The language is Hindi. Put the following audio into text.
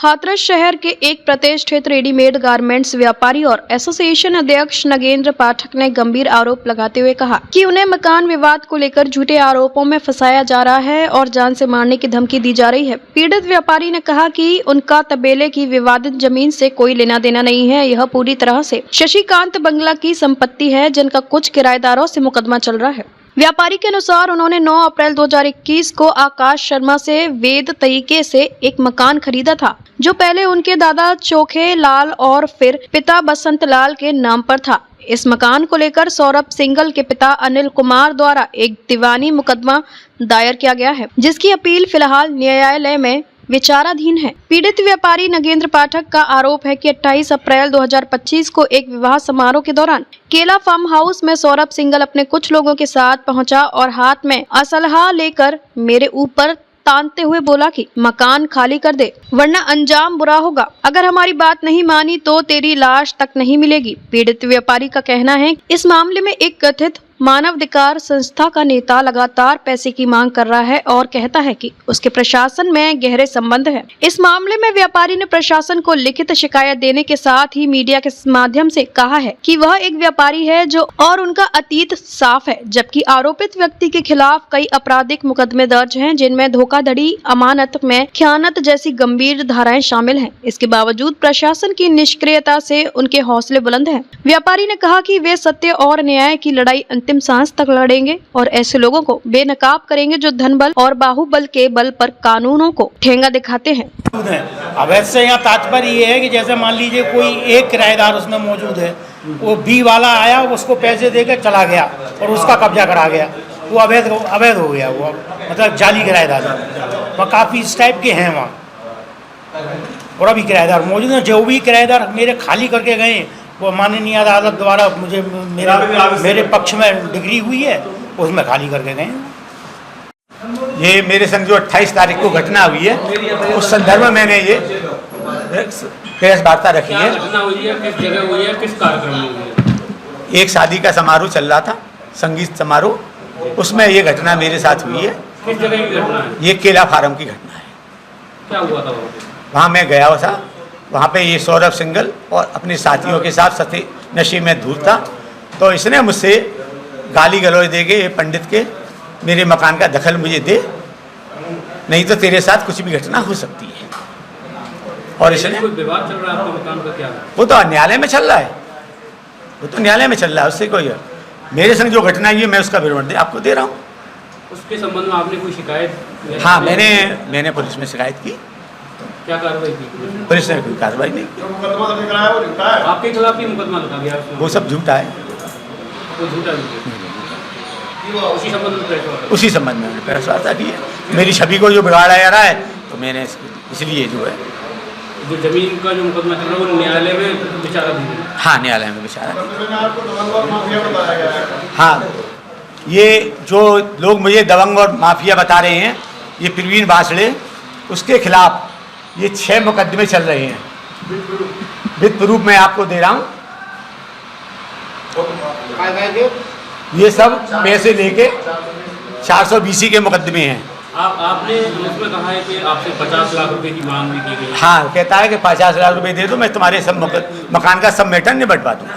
हाथरस शहर के एक प्रतिष्ठित रेडीमेड गारमेंट्स व्यापारी और एसोसिएशन अध्यक्ष नगेंद्र पाठक ने गंभीर आरोप लगाते हुए कहा कि उन्हें मकान विवाद को लेकर झूठे आरोपों में फंसाया जा रहा है और जान से मारने की धमकी दी जा रही है। पीड़ित व्यापारी ने कहा कि उनका तबेले की विवादित जमीन से कोई लेना देना नहीं है, यह पूरी तरह से शशिकांत बंगला की संपत्ति है, जिनका कुछ किराएदारों से मुकदमा चल रहा है। व्यापारी के अनुसार उन्होंने 9 अप्रैल 2021 को आकाश शर्मा से वैध तरीके से एक मकान खरीदा था, जो पहले उनके दादा चोखे लाल और फिर पिता बसंत लाल के नाम पर था। इस मकान को लेकर सौरभ सिंगल के पिता अनिल कुमार द्वारा एक दीवानी मुकदमा दायर किया गया है, जिसकी अपील फिलहाल न्यायालय में विचाराधीन है। पीड़ित व्यापारी नगेंद्र पाठक का आरोप है कि 28 अप्रैल 2025 को एक विवाह समारोह के दौरान केला फार्म हाउस में सौरभ सिंगल अपने कुछ लोगों के साथ पहुंचा और हाथ में असलहा लेकर मेरे ऊपर तानते हुए बोला कि मकान खाली कर दे, वरना अंजाम बुरा होगा। अगर हमारी बात नहीं मानी तो तेरी लाश तक नहीं मिलेगी। पीड़ित व्यापारी का कहना है इस मामले में एक कथित मानवाधिकार संस्था का नेता लगातार पैसे की मांग कर रहा है और कहता है कि उसके प्रशासन में गहरे संबंध है। इस मामले में व्यापारी ने प्रशासन को लिखित शिकायत देने के साथ ही मीडिया के माध्यम से कहा है कि वह एक व्यापारी है जो और उनका अतीत साफ है, जबकि आरोपित व्यक्ति के खिलाफ कई आपराधिक मुकदमे दर्ज हैं, जिनमें धोखाधड़ी, अमानत में खयानत जैसी गंभीर धाराएं शामिल हैं। इसके बावजूद प्रशासन की निष्क्रियता से उनके हौसले बुलंद हैं। व्यापारी ने कहा कि वे सत्य और न्याय की लड़ाई अंतिम सांस तक लड़ेंगे और ऐसे लोगों को बेनकाब करेंगे जो धन बल और बाहुबल के बल पर कानूनों को ठेंगा दिखाते हैं। अवैध से यहाँ तात्पर्य ये है कि जैसे मान लीजिए कोई एक किराएदार उसमें मौजूद है, वो बी वाला आया, उसको पैसे देकर चला गया और उसका कब्जा करा गया, वो अवैध हो गया, वो मतलब जाली किराएदार। वहाँ काफ़ी इस टाइप के हैं वहाँ, और अभी किराएदार मौजूद हैं। जो भी किराएदार मेरे खाली करके गए वो माननीय अदालत द्वारा मुझे मेरे पक्ष में डिग्री हुई है, उसमें खाली करके गए। ये मेरे संग जो 28 तारीख को घटना हुई है, उस संदर्भ में मैंने ये प्रेस वार्ता रखी है। घटना हुई है, किस जगह हुई है, किस कार्यक्रम में हुई है? एक शादी का समारोह चल रहा था, संगीत समारोह, उसमें ये घटना मेरे साथ हुई है। किस जगह की घटना है? ये केला फार्म की घटना है। क्या हुआ था वहाँ मैं गया हुआ था, वहाँ पे ये सौरभ सिंगल और अपने साथियों के साथ सती नशे में धूल था, तो इसने मुझसे गाली गलौज दे के ये पंडित के मेरे मकान का दखल मुझे दे, नहीं तो तेरे साथ कुछ भी घटना हो सकती है। और इसने कोई विवाद चल रहा है आपके मकान का? क्या वो तो न्यायालय में चल रहा है, वो तो न्यायालय में चल रहा है, उससे कोई है। मेरे संग जो घटना हुई है मैं उसका विवरण आपको दे रहा हूँ। उसके संबंध में आपने कोई शिकायत? हाँ, मैंने पुलिस में शिकायत की। क्या कार्रवाई की? पुलिस ने कोई कार्रवाई नहीं की। आपके खिलाफ भी मुकदमा लगा गया? वो सब झूठा है, वो झूठा उसी संबंध में मैंने प्रेस वार्ता की है। मेरी छवि को जो बिगाड़ा जा रहा है, तो मैंने इसलिए जो है जो जमीन का जो मुकदमा चल रहा है वो न्यायालय में विचाराधीन है। हाँ, न्यायालय में विचाराधीन। हाँ, ये जो लोग मुझे दबंग और माफिया बता रहे हैं, ये प्रवीण बासड़े, उसके खिलाफ ये 6 मुकदमे चल रहे हैं। विद प्रूफ मैं आपको दे रहा हूँ। ये सब पैसे लेके 420 के मुकदमे हैं। आपने उसमें कहा है कि आपसे 50 लाख रुपए की मांग भी की गई। हाँ, कहता है कि 50 लाख रुपए दे दो, मैं तुम्हारे सब मकान का सब मैटर निपटवा दूँ।